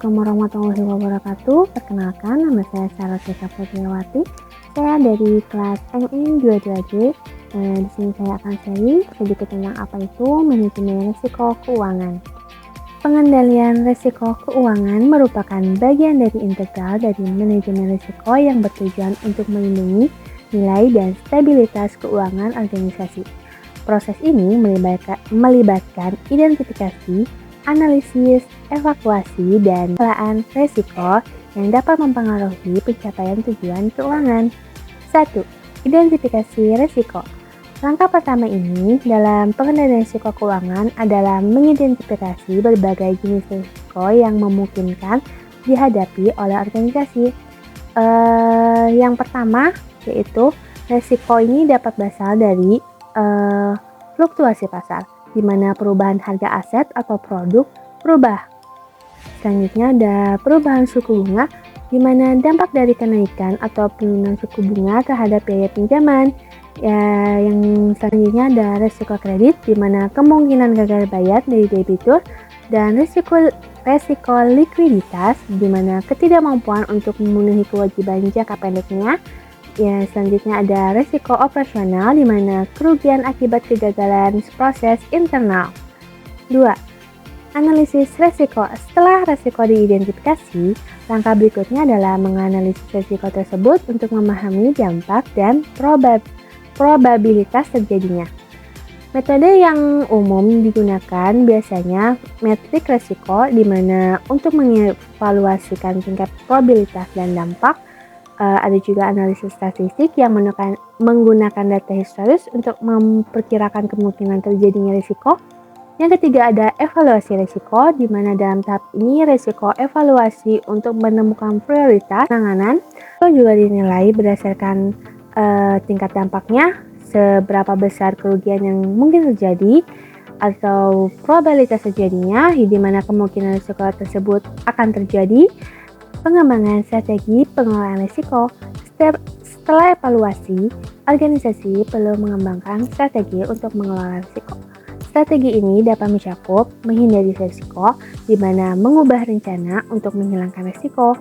Assalamualaikum warahmatullahi wabarakatuh. Perkenalkan, nama saya Sarah Seka Putriawati. Saya dari kelas NN 22J. Di sini saya akan sharing sedikit tentang apa itu manajemen risiko keuangan. Pengendalian risiko keuangan merupakan bagian dari integral dari manajemen risiko yang bertujuan untuk melindungi nilai dan stabilitas keuangan organisasi. Proses ini melibatkan identifikasi, analisis, evakuasi, dan pengelolaan risiko yang dapat mempengaruhi pencapaian tujuan keuangan. 1. Identifikasi risiko. Langkah pertama ini dalam pengendalian risiko keuangan adalah mengidentifikasi berbagai jenis risiko yang memungkinkan dihadapi oleh organisasi. Yang pertama yaitu risiko ini dapat berasal dari fluktuasi pasar, di mana perubahan harga aset atau produk berubah. Selanjutnya ada perubahan suku bunga, di mana dampak dari kenaikan atau penurunan suku bunga terhadap biaya pinjaman. Yang selanjutnya ada risiko kredit, di mana kemungkinan gagal bayar dari debitur, dan risiko likuiditas, di mana ketidakmampuan untuk memenuhi kewajiban jangka pendeknya. Selanjutnya ada risiko operasional, di mana kerugian akibat kegagalan proses internal. 2. Analisis risiko. Setelah risiko diidentifikasi, langkah berikutnya adalah menganalisis risiko tersebut untuk memahami dampak dan probabilitas terjadinya. Metode yang umum digunakan biasanya metrik risiko, di mana untuk mengevaluasikan tingkat probabilitas dan dampak. Ada juga analisis statistik yang menggunakan data historis untuk memperkirakan kemungkinan terjadinya risiko. Yang ketiga ada evaluasi risiko, di mana dalam tahap ini risiko evaluasi untuk menemukan prioritas penanganan itu juga dinilai berdasarkan tingkat dampaknya, seberapa besar kerugian yang mungkin terjadi atau probabilitas terjadinya, di mana kemungkinan risiko tersebut akan terjadi. Pengembangan strategi pengelolaan risiko. Setelah evaluasi, organisasi perlu mengembangkan strategi untuk mengelola risiko. Strategi ini dapat mencakup menghindari risiko, di mana mengubah rencana untuk menghilangkan risiko.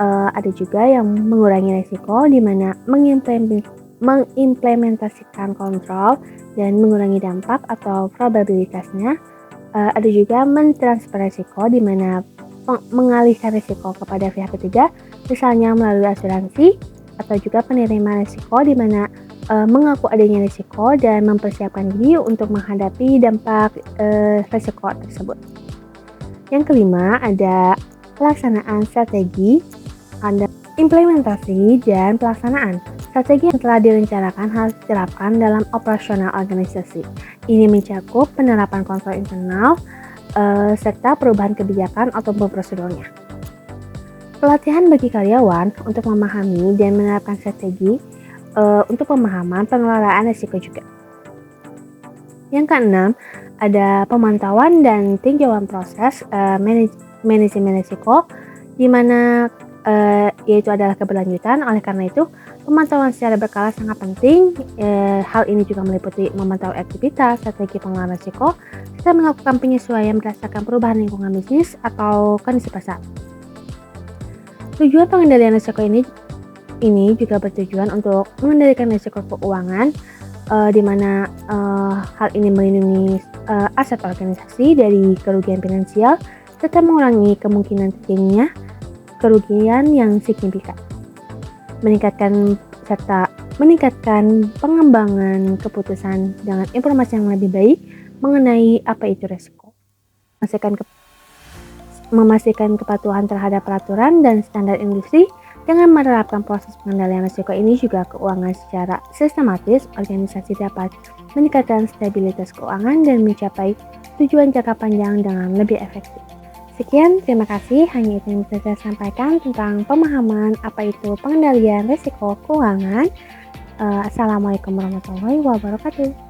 Ada juga yang mengurangi risiko, di mana mengimplementasikan kontrol dan mengurangi dampak atau probabilitasnya. Ada juga mentransfer risiko, di mana mengalihkan risiko kepada pihak ketiga, misalnya melalui asuransi, atau juga penerima risiko, di mana mengaku adanya risiko dan mempersiapkan diri untuk menghadapi dampak risiko tersebut. Yang kelima ada pelaksanaan strategi, ada implementasi dan pelaksanaan. Strategi yang telah direncanakan harus diterapkan dalam operasional organisasi. Ini mencakup penerapan kontrol internal, serta perubahan kebijakan atau prosedurnya. Pelatihan bagi karyawan untuk memahami dan menerapkan strategi untuk pemahaman pengelolaan risiko juga. Yang keenam, ada pemantauan dan tinjauan proses manajemen risiko, di mana yaitu adalah keberlanjutan. Oleh karena itu, pemantauan secara berkala sangat penting. Hal ini juga meliputi memantau aktivitas, strategi pengelolaan risiko, serta melakukan penyesuaian berdasarkan perubahan lingkungan bisnis atau kondisi pasar. Tujuan pengendalian risiko ini juga bertujuan untuk mengendalikan risiko keuangan, di mana hal ini melindungi aset organisasi dari kerugian finansial, serta mengurangi kemungkinan terjadinya kerugian yang signifikan. Meningkatkan pengembangan keputusan dengan informasi yang lebih baik mengenai apa itu risiko. Memastikan kepatuhan terhadap peraturan dan standar industri. Dengan menerapkan proses pengendalian risiko ini juga keuangan secara sistematis, organisasi dapat meningkatkan stabilitas keuangan dan mencapai tujuan jangka panjang dengan lebih efektif. Sekian, terima kasih. Hanya itu yang bisa saya sampaikan tentang pemahaman apa itu pengendalian risiko keuangan. Assalamualaikum warahmatullahi wabarakatuh.